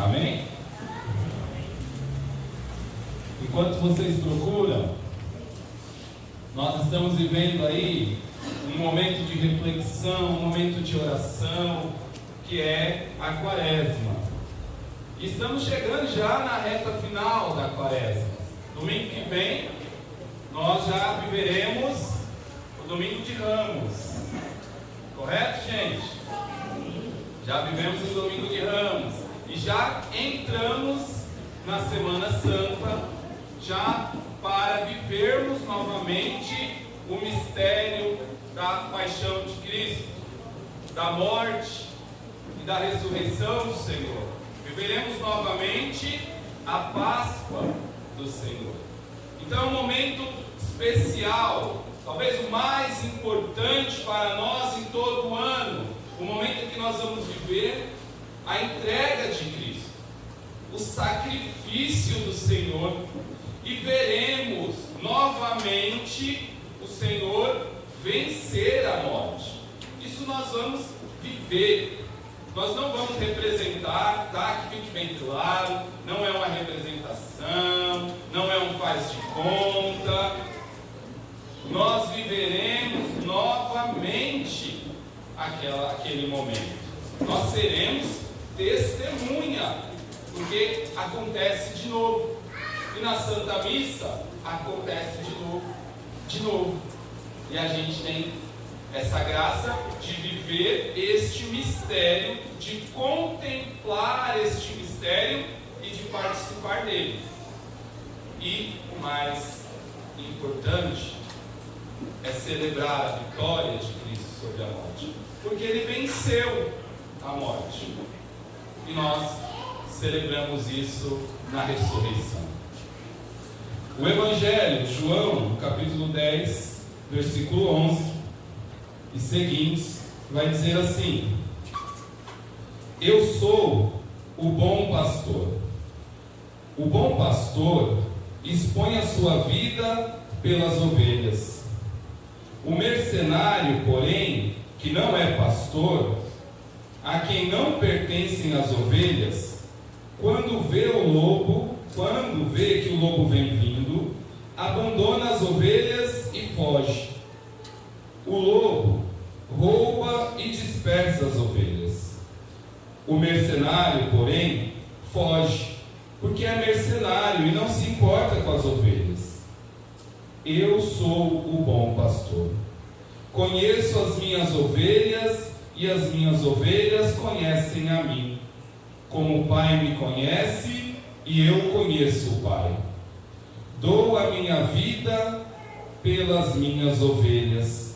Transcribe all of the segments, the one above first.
Amém? Enquanto vocês procuram, nós estamos vivendo aí um momento de reflexão, um momento de oração, que é a Quaresma. E estamos chegando já na reta final da Quaresma. Domingo que vem, nós já viveremos o Domingo de Ramos. Correto, gente? Já vivemos o Domingo de Ramos. E já entramos na Semana Santa, já para vivermos novamente o mistério da paixão de Cristo, da morte e da ressurreição do Senhor. Viveremos novamente a Páscoa do Senhor. Então é um momento especial, talvez o mais importante para nós em todo o ano, o momento em que nós vamos viver a entrega de Cristo, o sacrifício do Senhor, e veremos novamente o Senhor vencer a morte. Isso nós vamos viver. Nós não vamos representar, tá? Que fique bem claro, não é uma representação, não é um faz de conta. Nós viveremos novamente aquele momento. Nós seremos testemunha, porque acontece de novo. E na Santa Missa acontece de novo. E a gente tem essa graça de viver este mistério, de contemplar este mistério e de participar dele. E o mais importante é celebrar a vitória de Cristo sobre a morte, porque ele venceu a morte. E nós celebramos isso na ressurreição. O Evangelho de João, capítulo 10, versículo 11 e seguintes, vai dizer assim: Eu sou o bom pastor. O bom pastor expõe a sua vida pelas ovelhas. O mercenário, porém, que não é pastor, a quem não pertencem as ovelhas, quando vê que o lobo vem vindo, abandona as ovelhas e foge. O lobo rouba e dispersa as ovelhas. O mercenário, porém, foge, porque é mercenário e não se importa com as ovelhas. Eu sou o bom pastor. Conheço as minhas ovelhas e as minhas ovelhas conhecem a mim. Como o Pai me conhece e eu conheço o Pai. Dou a minha vida pelas minhas ovelhas.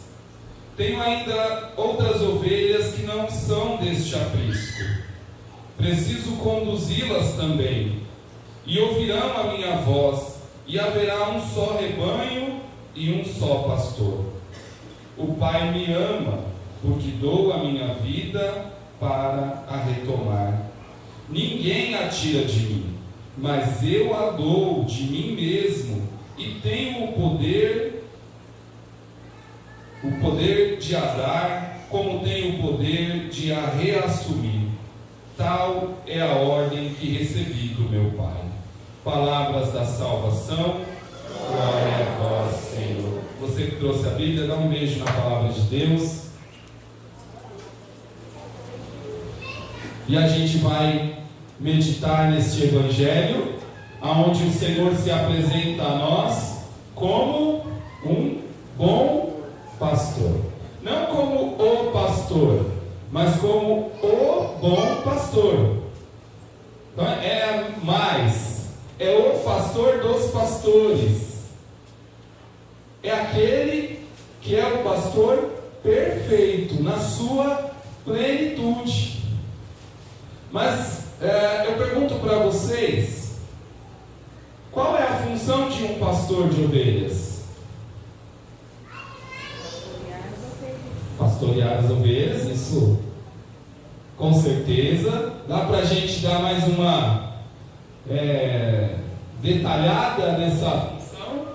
Tenho ainda outras ovelhas que não são deste aprisco. Preciso conduzi-las também, e ouvirão a minha voz, e haverá um só rebanho e um só pastor. O Pai me ama, porque dou a minha vida para a retomar. Ninguém a tira de mim, mas eu a dou de mim mesmo, e tenho o poder de a dar, como tenho o poder de a reassumir. Tal é a ordem que recebi do meu Pai. Palavras da salvação. Glória a vós, Senhor. Você que trouxe a Bíblia, dá um beijo na palavra de Deus. E a gente vai meditar neste Evangelho, onde o Senhor se apresenta a nós como um bom pastor. Não como o pastor, mas como o bom pastor. Então é o pastor dos pastores. É aquele que é o pastor perfeito, na sua plenitude. Mas eu pergunto para vocês, qual é a função de um pastor de ovelhas? Pastorear as ovelhas, isso com certeza. Dá para a gente dar mais uma detalhada nessa função?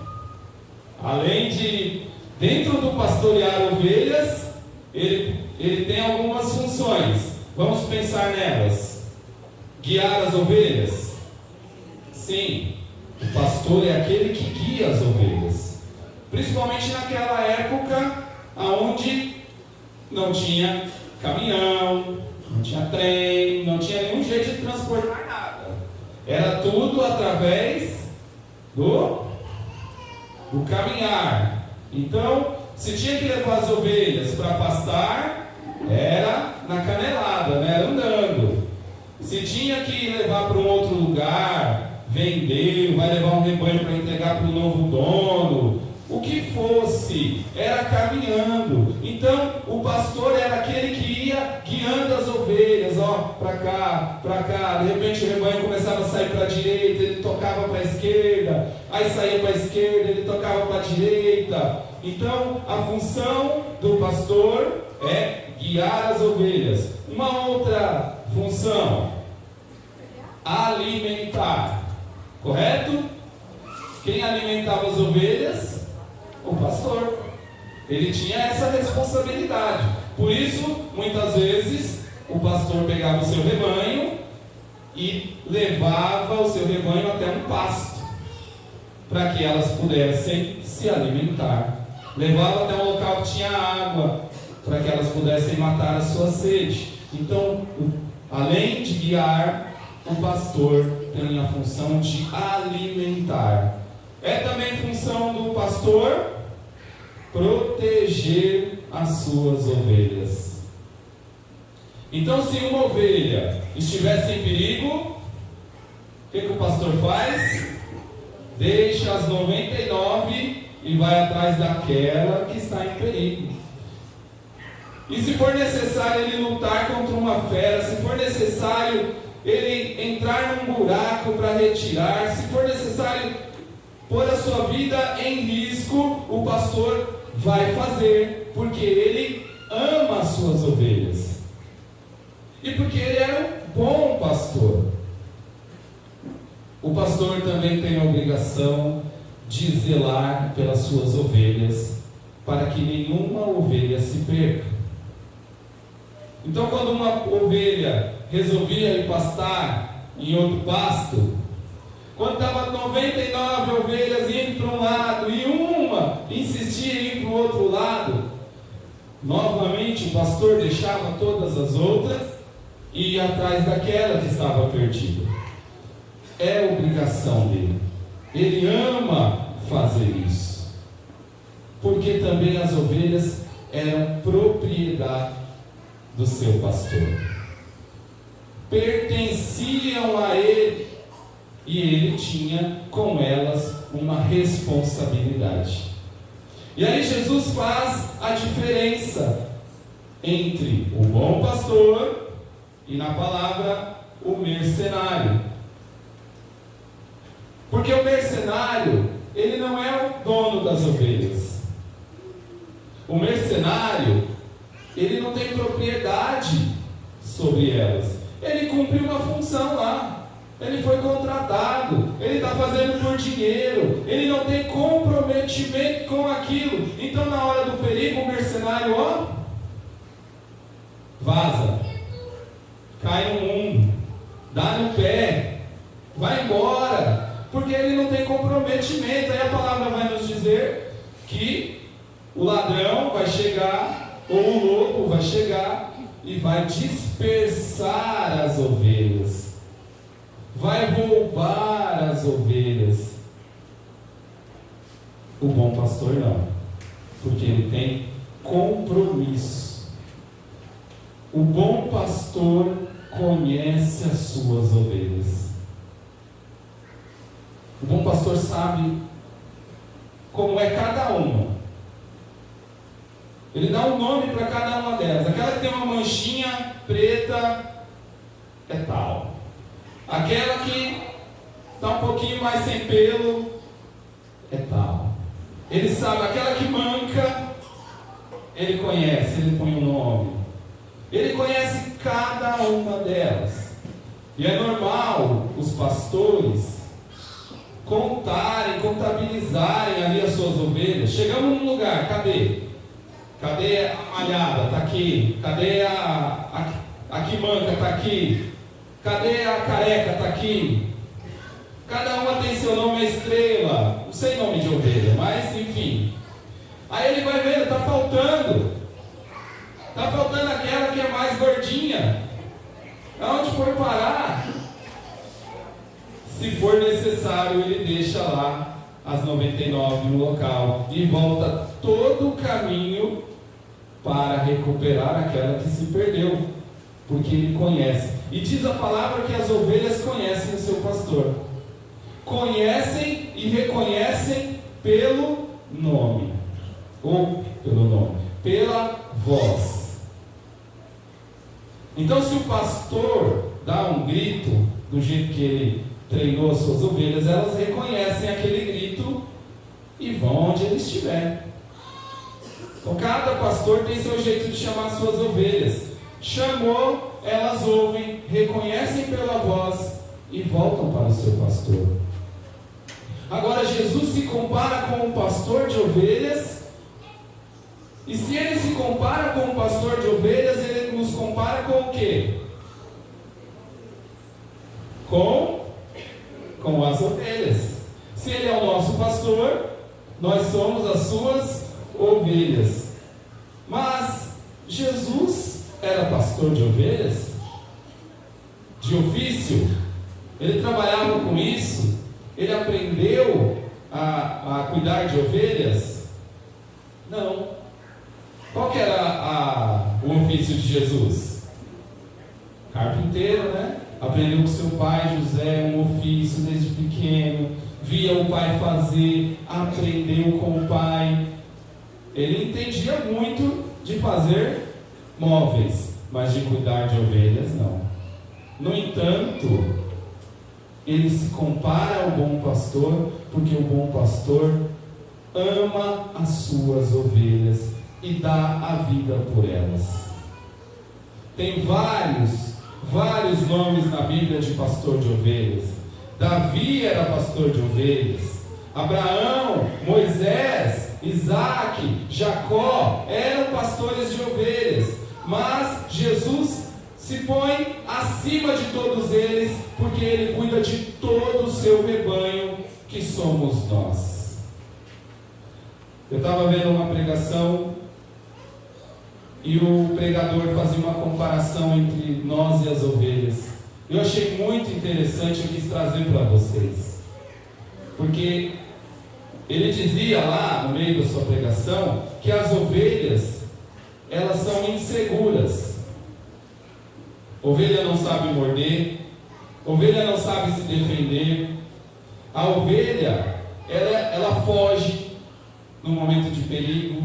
Além de, dentro do pastorear ovelhas, ele tem algumas funções. Vamos pensar nelas. Guiar as ovelhas? Sim, o pastor é aquele que guia as ovelhas. Principalmente naquela época onde não tinha caminhão, não tinha trem, não tinha nenhum jeito de transportar nada. Era tudo através do caminhar. Então, se tinha que levar as ovelhas para pastar, era na canelada, né? Era andando. Se tinha que levar para um outro lugar, vender, vai levar um rebanho para entregar para o novo dono, o que fosse, era caminhando. Então, o pastor era aquele que ia guiando as ovelhas, ó, para cá. De repente o rebanho começava a sair para a direita, ele tocava para a esquerda, aí saía para a esquerda, ele tocava para a direita. Então, a função do pastor é guiar as ovelhas. Uma outra função, alimentar. Correto? Quem alimentava as ovelhas? O pastor. Ele tinha essa responsabilidade. Por isso, muitas vezes, o pastor pegava o seu rebanho e levava o seu rebanho até um pasto, para que elas pudessem se alimentar. Levava até um local que tinha água, para que elas pudessem matar a sua sede. Então, além de guiar, o pastor tem a função de alimentar. É também função do pastor proteger as suas ovelhas. Então, se uma ovelha estivesse em perigo, o que o pastor faz? Deixa as 99 e vai atrás daquela que está em perigo. E se for necessário ele lutar contra uma fera, se for necessário ele entrar num buraco para retirar, se for necessário pôr a sua vida em risco, o pastor vai fazer, porque ele ama as suas ovelhas. E porque ele é um bom pastor. O pastor também tem a obrigação de zelar pelas suas ovelhas, para que nenhuma ovelha se perca. Então, quando uma ovelha resolvia ir pastar em outro pasto, quando estava 99 ovelhas indo para um lado e uma insistia em ir para o outro lado, novamente o pastor deixava todas as outras e ia atrás daquela que estava perdida. É obrigação dele. Ele ama fazer isso, porque também as ovelhas eram propriedade do seu pastor, pertenciam a ele, e ele tinha com elas uma responsabilidade. E aí Jesus faz a diferença entre o bom pastor e, na palavra, o mercenário. Porque o mercenário, ele não é o dono das ovelhas. O mercenário, ele não tem propriedade sobre elas. Ele cumpriu uma função lá. Ele foi contratado, ele está fazendo por dinheiro, ele não tem comprometimento com aquilo. Então, na hora do perigo, o mercenário, ó, vaza, cai no mundo, dá no pé, vai embora, porque ele não tem comprometimento. Aí a palavra vai nos dizer que o ladrão vai chegar, ou o lobo vai chegar e vai dispersar as ovelhas, vai roubar as ovelhas. O bom pastor não, porque ele tem compromisso. O bom pastor conhece as suas ovelhas. O bom pastor sabe como é cada uma. Ele dá um nome para cada uma delas. Aquela que tem uma manchinha preta é tal. Aquela que está um pouquinho mais sem pelo é tal. Ele sabe. Aquela que manca, ele conhece, ele põe o nome. Ele conhece cada uma delas. E é normal os pastores contarem, contabilizarem ali as suas ovelhas. Chegamos num lugar, cadê? Cadê a malhada? Está aqui. Cadê a que manca? Está aqui. Cadê a careca? Está aqui. Cada uma tem seu nome, a estrela. Não sei nome de ovelha, mas enfim. Aí ele vai vendo, está faltando. Está faltando aquela que é mais gordinha. Aonde foi parar? Se for necessário, ele deixa lá as 99 no local e volta todo o caminho para recuperar aquela que se perdeu, porque ele conhece. E diz a palavra que as ovelhas conhecem o seu pastor. Conhecem e reconhecem pelo nome, ou pelo nome, pela voz. Então, se o pastor dá um grito do jeito que ele treinou as suas ovelhas, elas reconhecem aquele grito e vão onde ele estiver. Então, cada pastor tem seu jeito de chamar as suas ovelhas. Chamou, elas ouvem, reconhecem pela voz e voltam para o seu pastor. Agora, Jesus se compara com um pastor de ovelhas, e se ele se compara com um pastor de ovelhas, ele nos compara com o quê? Com as ovelhas. Se ele é o nosso pastor, nós somos as suas ovelhas. Mas Jesus era pastor de ovelhas? De ofício? Ele trabalhava com isso? Ele aprendeu a cuidar de ovelhas? Não. Qual que era o ofício de Jesus? Carpinteiro, né? Aprendeu com seu pai José um ofício desde pequeno, via o pai fazer, aprendeu com o pai. Ele entendia muito de fazer móveis, mas de cuidar de ovelhas não. No entanto, ele se compara ao bom pastor, porque o bom pastor ama as suas ovelhas e dá a vida por elas. Tem vários nomes na Bíblia de pastor de ovelhas. Davi era pastor de ovelhas. Abraão, Moisés, Isaac, Jacó eram pastores de ovelhas. Mas Jesus se põe acima de todos eles, porque ele cuida de todo o seu rebanho, que somos nós. Eu estava vendo uma pregação e o pregador fazia uma comparação entre nós e as ovelhas. Eu achei muito interessante, eu quis trazer para vocês, porque ele dizia lá no meio da sua pregação que as ovelhas, elas são inseguras. Ovelha não sabe morder, ovelha não sabe se defender. A ovelha, ela foge no momento de perigo.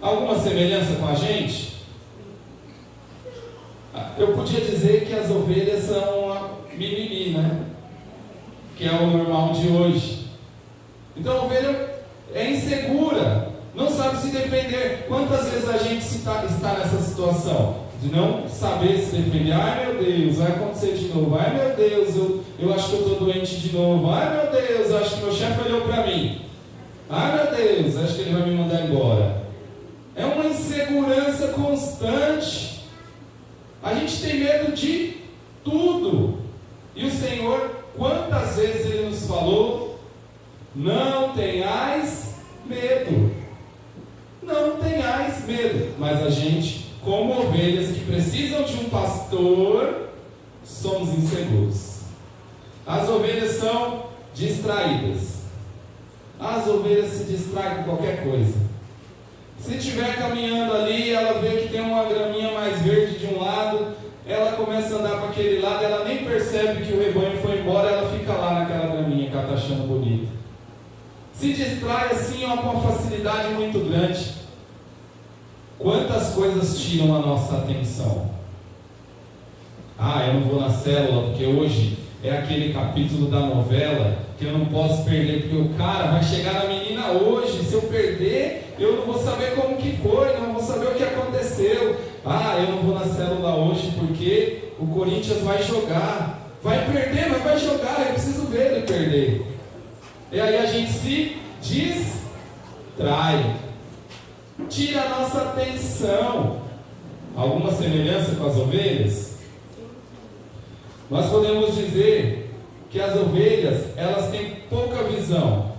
Alguma semelhança com a gente? Eu podia dizer que as ovelhas são a mimimi, né? Que é o normal de hoje. Então a ovelha é insegura, não sabe se defender. Quantas vezes a gente está nessa situação de não saber se defender? Ai meu Deus, vai acontecer de novo. Ai meu Deus, eu acho que eu estou doente de novo. Ai meu Deus, eu acho que meu chefe olhou para mim. Ai meu Deus, acho que ele vai me mandar embora. É uma insegurança constante. A gente tem medo de tudo. E o Senhor, quantas vezes Ele nos falou: não tenhais medo. Não tenhais medo. Mas a gente, como ovelhas que precisam de um pastor, somos inseguros. As ovelhas são distraídas. As ovelhas se distraem com qualquer coisa. Se estiver caminhando ali, ela vê que tem uma graminha mais verde de um lado, ela começa a andar para aquele lado, ela nem percebe que o rebanho foi embora, ela fica lá naquela graminha que ela está achando bonita. Se distrai assim com uma facilidade muito grande. Quantas coisas tiram a nossa atenção? Eu não vou na célula porque hoje é aquele capítulo da novela que eu não posso perder, porque o cara vai chegar na menina hoje. Se eu perder, eu não vou saber como que foi, não vou saber o que aconteceu. Eu não vou na célula hoje porque o Corinthians vai jogar. Vai perder, mas vai jogar, eu preciso ver ele perder. E aí a gente se distrai, tira a nossa atenção. Alguma semelhança com as ovelhas? Nós podemos dizer que as ovelhas, elas têm pouca visão,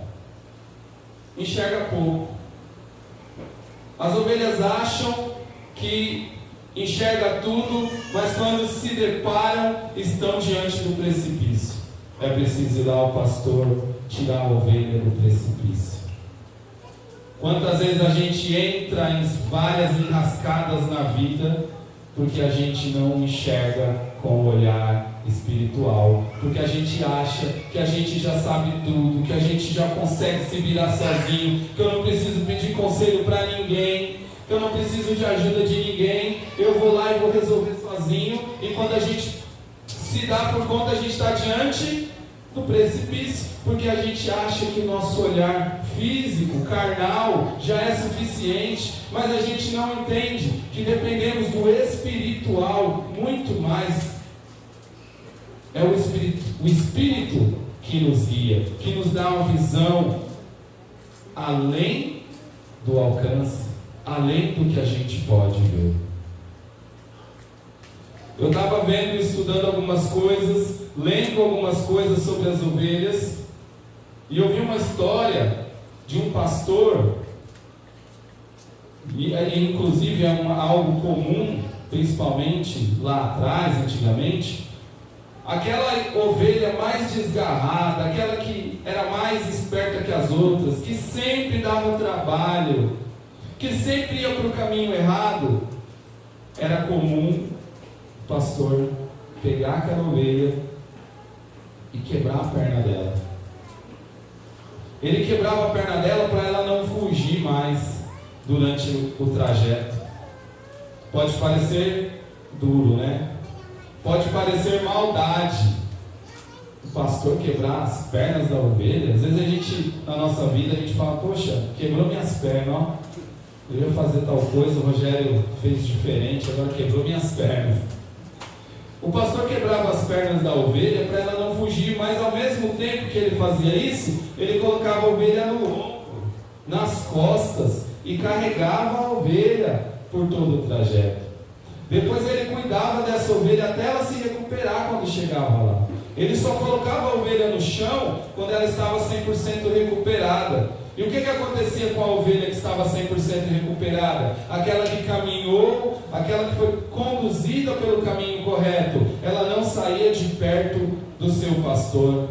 enxerga pouco. As ovelhas acham que enxerga tudo, mas quando se deparam, estão diante do precipício. É preciso ir lá ao pastor tirar a ovelha do precipício. Quantas vezes a gente entra em várias enrascadas na vida, porque a gente não enxerga com o olhar espiritual, porque a gente acha que a gente já sabe tudo, que a gente já consegue se virar sozinho, que eu não preciso pedir conselho para ninguém, que eu não preciso de ajuda de ninguém, eu vou lá e vou resolver sozinho. E quando a gente se dá por conta, a gente está diante do precipício, porque a gente acha que o nosso olhar físico, carnal, já é suficiente, mas a gente não entende que dependemos do espiritual muito mais. É o Espírito que nos guia, que nos dá uma visão além do alcance, além do que a gente pode ver. Eu estava vendo e estudando algumas coisas, lendo algumas coisas sobre as ovelhas, e eu vi uma história de um pastor, e inclusive é algo comum, principalmente lá atrás, antigamente. Aquela ovelha mais desgarrada, aquela que era mais esperta que as outras, que sempre dava trabalho, que sempre ia para o caminho errado, era comum o pastor pegar aquela ovelha e quebrar a perna dela. Ele quebrava a perna dela para ela não fugir mais durante o trajeto. Pode parecer duro, né? Pode parecer maldade o pastor quebrar as pernas da ovelha. Às vezes a gente, na nossa vida, a gente fala: poxa, quebrou minhas pernas, ó. Eu ia fazer tal coisa, o Rogério fez diferente, agora quebrou minhas pernas. O pastor quebrava as pernas da ovelha para ela não fugir, mas ao mesmo tempo que ele fazia isso, ele colocava a ovelha no ombro, nas costas, e carregava a ovelha por todo o trajeto. Depois ele cuidava dessa ovelha até ela se recuperar quando chegava lá. Ele só colocava a ovelha no chão quando ela estava 100% recuperada. E o que acontecia com a ovelha que estava 100% recuperada? Aquela que caminhou, aquela que foi conduzida pelo caminho correto, ela não saía de perto do seu pastor.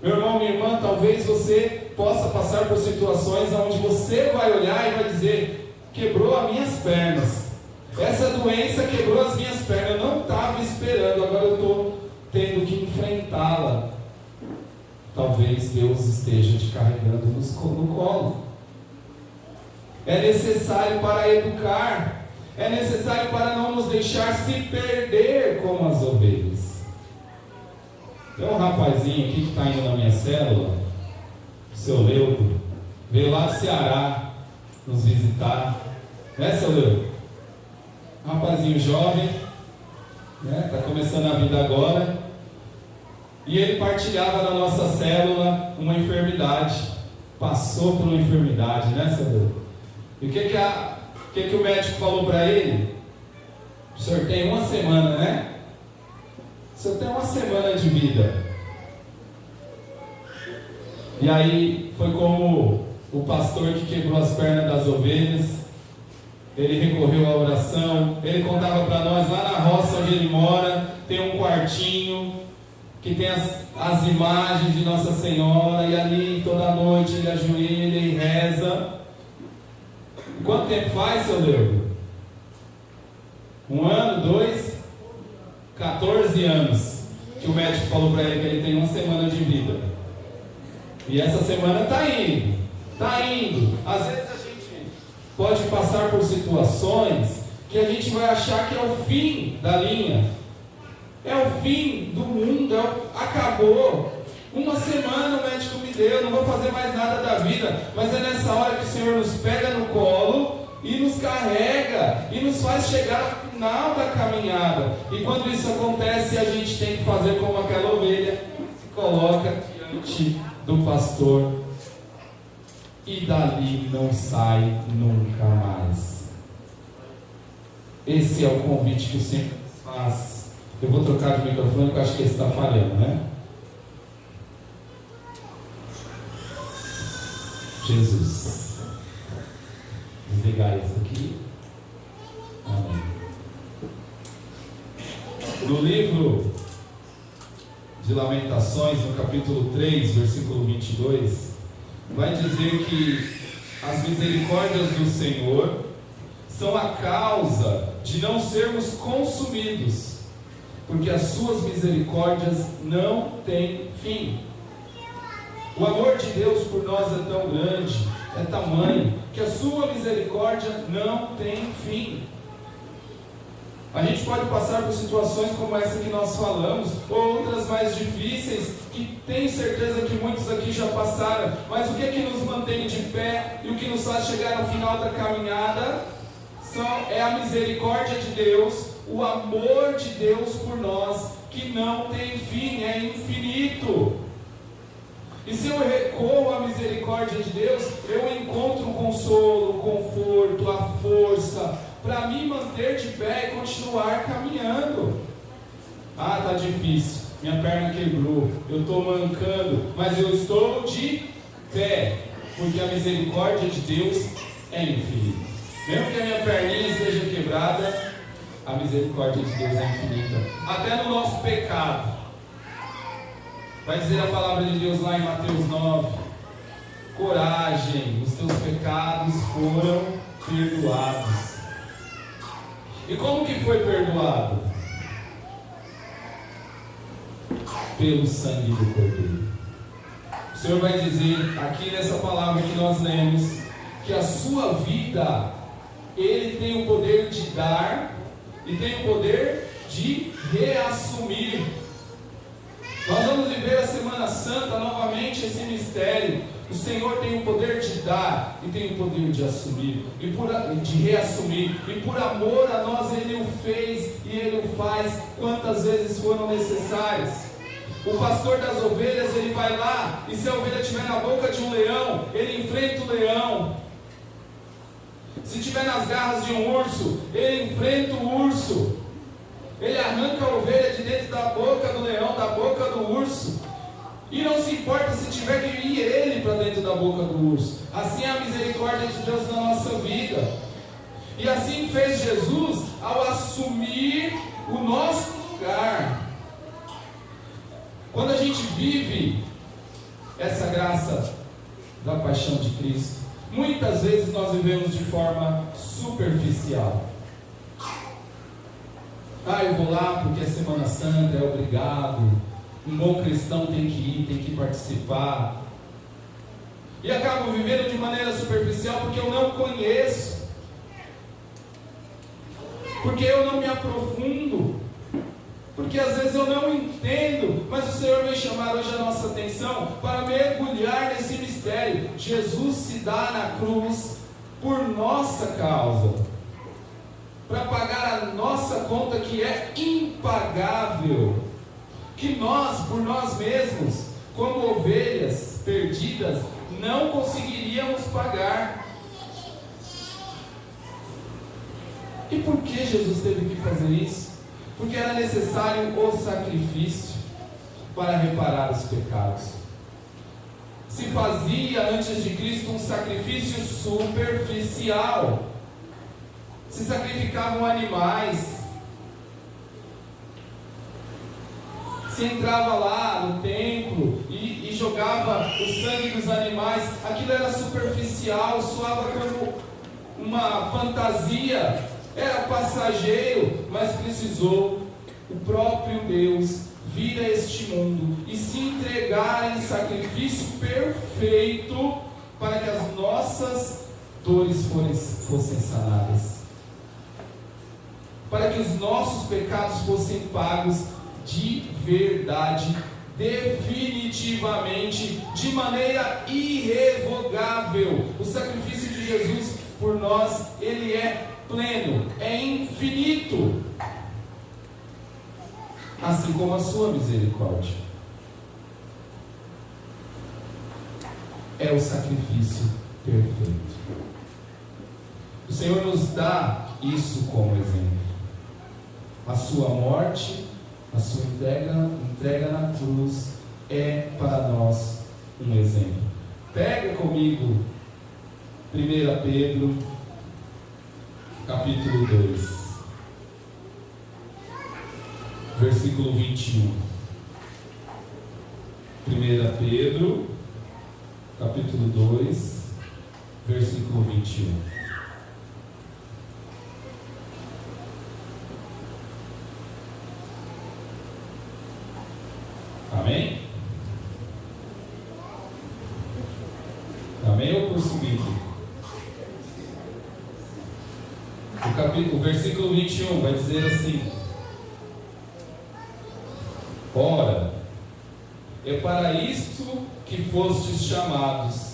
Meu irmão, minha irmã, talvez você possa passar por situações onde você vai olhar e vai dizer: quebrou as minhas pernas. Essa doença quebrou as minhas pernas, eu não estava esperando, agora eu estou tendo que enfrentá-la. Talvez Deus esteja te carregando no colo. É necessário para educar, é necessário para não nos deixar se perder como as ovelhas. Tem um rapazinho aqui que está indo na minha célula, o seu Leudo, veio lá do Ceará nos visitar, né, seu Leudo? Um rapazinho jovem, né? Está começando a vida agora, e ele partilhava na nossa célula uma enfermidade, passou por uma enfermidade, né, seu Leudo? E o que o médico falou para ele? O senhor tem uma semana, né? O senhor tem uma semana de vida. E aí foi como o pastor que quebrou as pernas das ovelhas. Ele recorreu à oração. Ele contava para nós, lá na roça onde ele mora, tem um quartinho que tem as imagens de Nossa Senhora, e ali toda noite ele ajoelha e reza. Quanto tempo faz, seu Deus? 1 ano, 2? 14 anos que o médico falou para ele que ele tem uma semana de vida. E essa semana está indo. Às vezes a gente pode passar por situações que a gente vai achar que é o fim da linha, é o fim do mundo, acabou. Uma semana o médico me deu, não vou fazer mais nada da vida. Mas é nessa hora que o Senhor nos pega no colo e nos carrega e nos faz chegar ao final da caminhada. E quando isso acontece, a gente tem que fazer como aquela ovelha, se coloca diante do pastor e dali não sai nunca mais. Esse é o convite que o Senhor nos faz. Eu vou trocar de microfone porque eu acho que esse está falhando, né? Jesus. Desligar isso aqui. Amém. No livro de Lamentações, no capítulo 3, versículo 22, vai dizer que as misericórdias do Senhor são a causa de não sermos consumidos, porque as suas misericórdias não têm fim. O amor de Deus por nós é tão grande, é tamanho, que a sua misericórdia não tem fim. A gente pode passar por situações como essa que nós falamos, ou outras mais difíceis, que tenho certeza que muitos aqui já passaram, mas o que é que nos mantém de pé e o que nos faz chegar ao final da caminhada é a misericórdia de Deus, o amor de Deus por nós, que não tem fim, é infinito. E se eu recorro à misericórdia de Deus, eu encontro o consolo, o conforto, a força para me manter de pé e continuar caminhando. Ah, está difícil, minha perna quebrou, eu estou mancando, mas eu estou de pé, porque a misericórdia de Deus é infinita. Mesmo que a minha perninha esteja quebrada, a misericórdia de Deus é infinita. Até no nosso pecado. Vai dizer a palavra de Deus lá em Mateus 9: coragem, os teus pecados foram perdoados. E como que foi perdoado? Pelo sangue do Cordeiro. O Senhor vai dizer aqui nessa palavra que nós lemos, que a sua vida, Ele tem o poder de dar e tem o poder de reassumir. Nós vamos viver a Semana Santa novamente esse mistério. O Senhor tem o poder de dar e tem o poder de assumir, de reassumir. E por amor a nós Ele o fez e Ele o faz quantas vezes foram necessárias. O pastor das ovelhas, ele vai lá, e se a ovelha estiver na boca de um leão, ele enfrenta o leão. Se estiver nas garras de um urso, ele enfrenta o urso. Ele arranca a ovelha de dentro da boca do leão, da boca do urso. E não se importa se tiver que ir ele para dentro da boca do urso. Assim é a misericórdia de Deus na nossa vida. E assim fez Jesus ao assumir o nosso lugar. Quando a gente vive essa graça da paixão de Cristo, muitas vezes nós vivemos de forma superficial. Ah, eu vou lá porque é Semana Santa, é obrigado. Um bom cristão tem que ir, tem que participar. E acabo vivendo de maneira superficial porque eu não conheço. Porque eu não me aprofundo. Porque às vezes eu não entendo. Mas o Senhor vem chamar hoje a nossa atenção para mergulhar nesse mistério. Jesus se dá na cruz por nossa causa, para pagar a nossa conta que é impagável, que nós, por nós mesmos, como ovelhas perdidas, não conseguiríamos pagar. E por que Jesus teve que fazer isso? Porque era necessário o sacrifício para reparar os pecados. Se fazia antes de Cristo um sacrifício superficial. Se sacrificavam animais. Se entrava lá no templo e jogava o sangue dos animais. Aquilo era superficial, soava como uma fantasia. Era passageiro, mas precisou o próprio Deus vir a este mundo e se entregar em sacrifício perfeito para que as nossas dores fossem sanadas, para que os nossos pecados fossem pagos de verdade, definitivamente, de maneira irrevogável. O sacrifício de Jesus por nós, ele é pleno, é infinito, assim como a sua misericórdia. É o sacrifício perfeito. O Senhor nos dá isso como exemplo. A sua morte A sua entrega na cruz é para nós um exemplo. Pega comigo 1 Pedro, capítulo 2, versículo 21. 1 Pedro, capítulo 2, versículo 21. Amém? Amém ou por subir? O versículo 21 vai dizer assim: ora, é para isto que fostes chamados.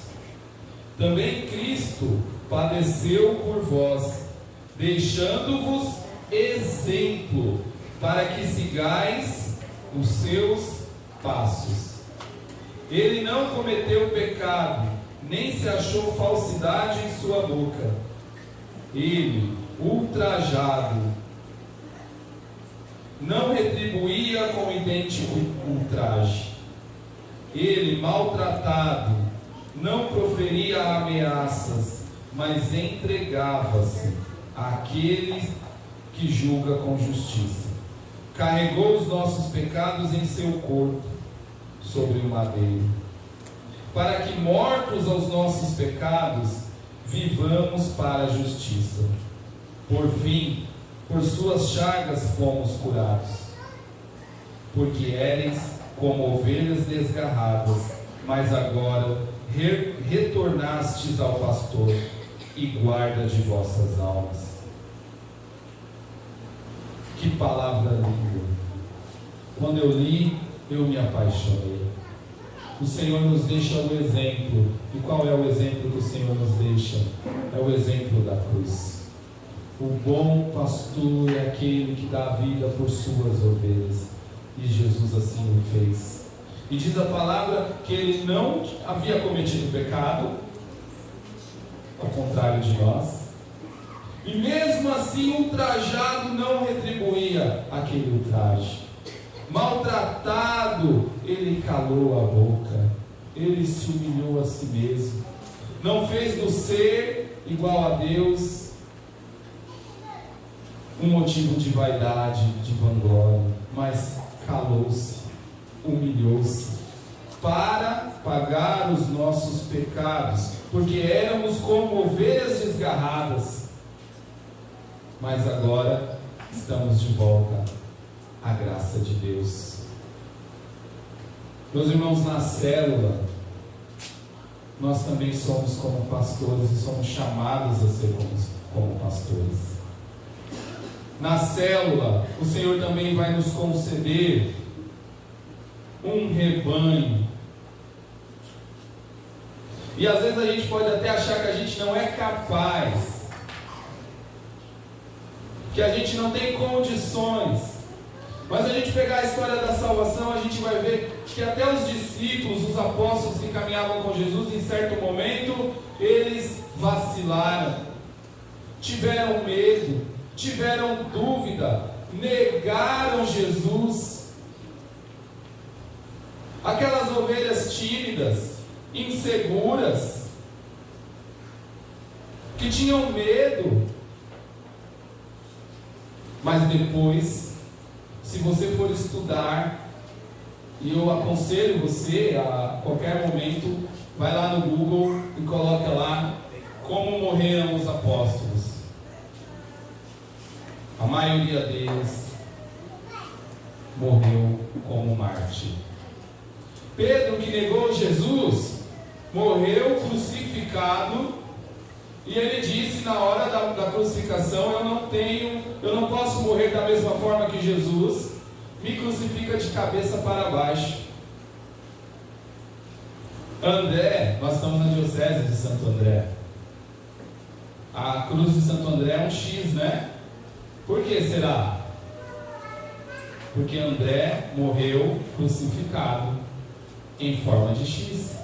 Também Cristo padeceu por vós, deixando-vos exemplo, para que sigais os seus passos. Ele não cometeu pecado, nem se achou falsidade em sua boca. Ele, ultrajado, não retribuía com idêntico ultraje. Ele, maltratado, não proferia ameaças, mas entregava-se àquele que julga com justiça. Carregou os nossos pecados em seu corpo, sobre o madeiro, para que, mortos aos nossos pecados, vivamos para a justiça. Por fim, por suas chagas fomos curados. Porque éreis como ovelhas desgarradas, mas agora retornastes ao pastor e guarda de vossas almas. Que palavra linda! Quando eu li, eu me apaixonei. O Senhor nos deixa o exemplo. E qual é o exemplo que o Senhor nos deixa? É o exemplo da cruz. O bom pastor é aquele que dá a vida por suas ovelhas. E Jesus assim o fez. E diz a palavra que ele não havia cometido pecado, ao contrário de nós. E mesmo assim, ultrajado não retribuía aquele ultraje. Maltratado, ele calou a boca. Ele se humilhou a si mesmo. Não fez do ser igual a Deus um motivo de vaidade, de vanglória, mas calou-se, humilhou-se para pagar os nossos pecados, porque éramos como ovelhas desgarradas, mas agora estamos de volta à graça de Deus. Meus irmãos, na célula nós também somos como pastores e somos chamados a ser como pastores. Na célula, o Senhor também vai nos conceder um rebanho. E às vezes a gente pode até achar que a gente não é capaz, que a gente não tem condições. Mas a gente pegar a história da salvação, a gente vai ver que até os discípulos, os apóstolos que caminhavam com Jesus, em certo momento, eles vacilaram, tiveram medo, tiveram dúvida, negaram Jesus. Aquelas ovelhas tímidas, inseguras, que tinham medo. Mas depois, se você for estudar, e eu aconselho você a qualquer momento, vai lá no Google e coloca lá como morreram os apóstolos. A maioria deles morreu como mártir. Pedro, que negou Jesus, morreu crucificado, e ele disse na hora da crucificação: eu não posso morrer da mesma forma que Jesus, me crucifica de cabeça para baixo. André, nós estamos na diocese de Santo André. A cruz de Santo André é um X, né? Por que será? Porque André morreu crucificado em forma de X.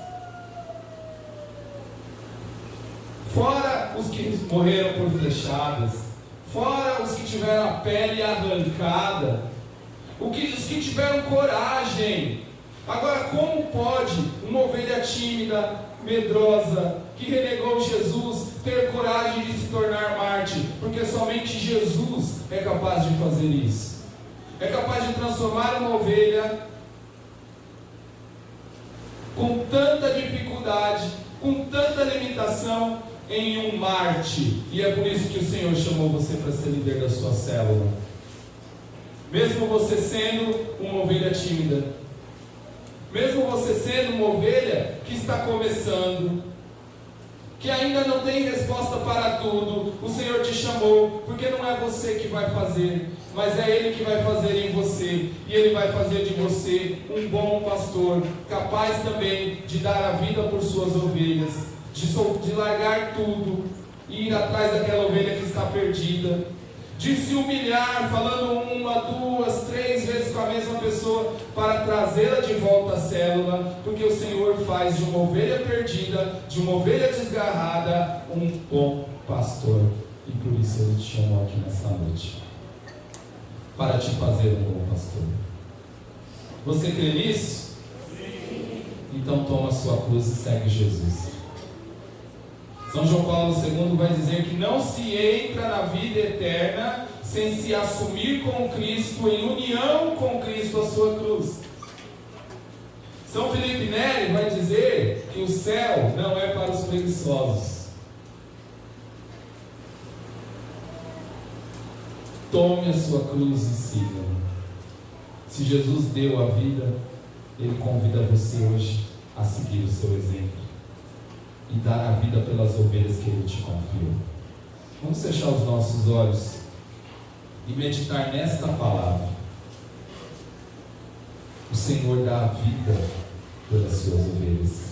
Fora os que morreram por flechadas, fora os que tiveram a pele arrancada, os que tiveram coragem. Agora, como pode uma ovelha tímida, medrosa, que renegou Jesus, ter coragem de se tornar mártir? Porque somente Jesus é capaz de fazer isso. É capaz de transformar uma ovelha com tanta dificuldade, com tanta limitação, em um mártir. E é por isso que o Senhor chamou você para ser líder da sua célula. Mesmo você sendo uma ovelha tímida, mesmo você sendo uma ovelha que está começando, que ainda não tem resposta para tudo, o Senhor te chamou, porque não é você que vai fazer, mas é Ele que vai fazer em você, e Ele vai fazer de você um bom pastor, capaz também de dar a vida por suas ovelhas, de largar tudo, e ir atrás daquela ovelha que está perdida, de se humilhar, falando 1, 2, 3 vezes com a mesma pessoa, para trazê-la de volta à célula, porque o Senhor faz de uma ovelha perdida, de uma ovelha desgarrada, um bom pastor, e por isso Ele te chamou aqui nessa noite, para te fazer um bom pastor. Você crê nisso? Sim. Então toma a sua cruz e segue Jesus. São João Paulo II vai dizer que não se entra na vida eterna sem se assumir com Cristo, em união com Cristo, a sua cruz. São Felipe Neri vai dizer que o céu não é para os preguiçosos. Tome a sua cruz e siga. Se Jesus deu a vida, Ele convida você hoje a seguir o seu exemplo e dar a vida pelas ovelhas que Ele te confiou. Vamos fechar os nossos olhos e meditar nesta palavra. O Senhor dá a vida pelas suas ovelhas.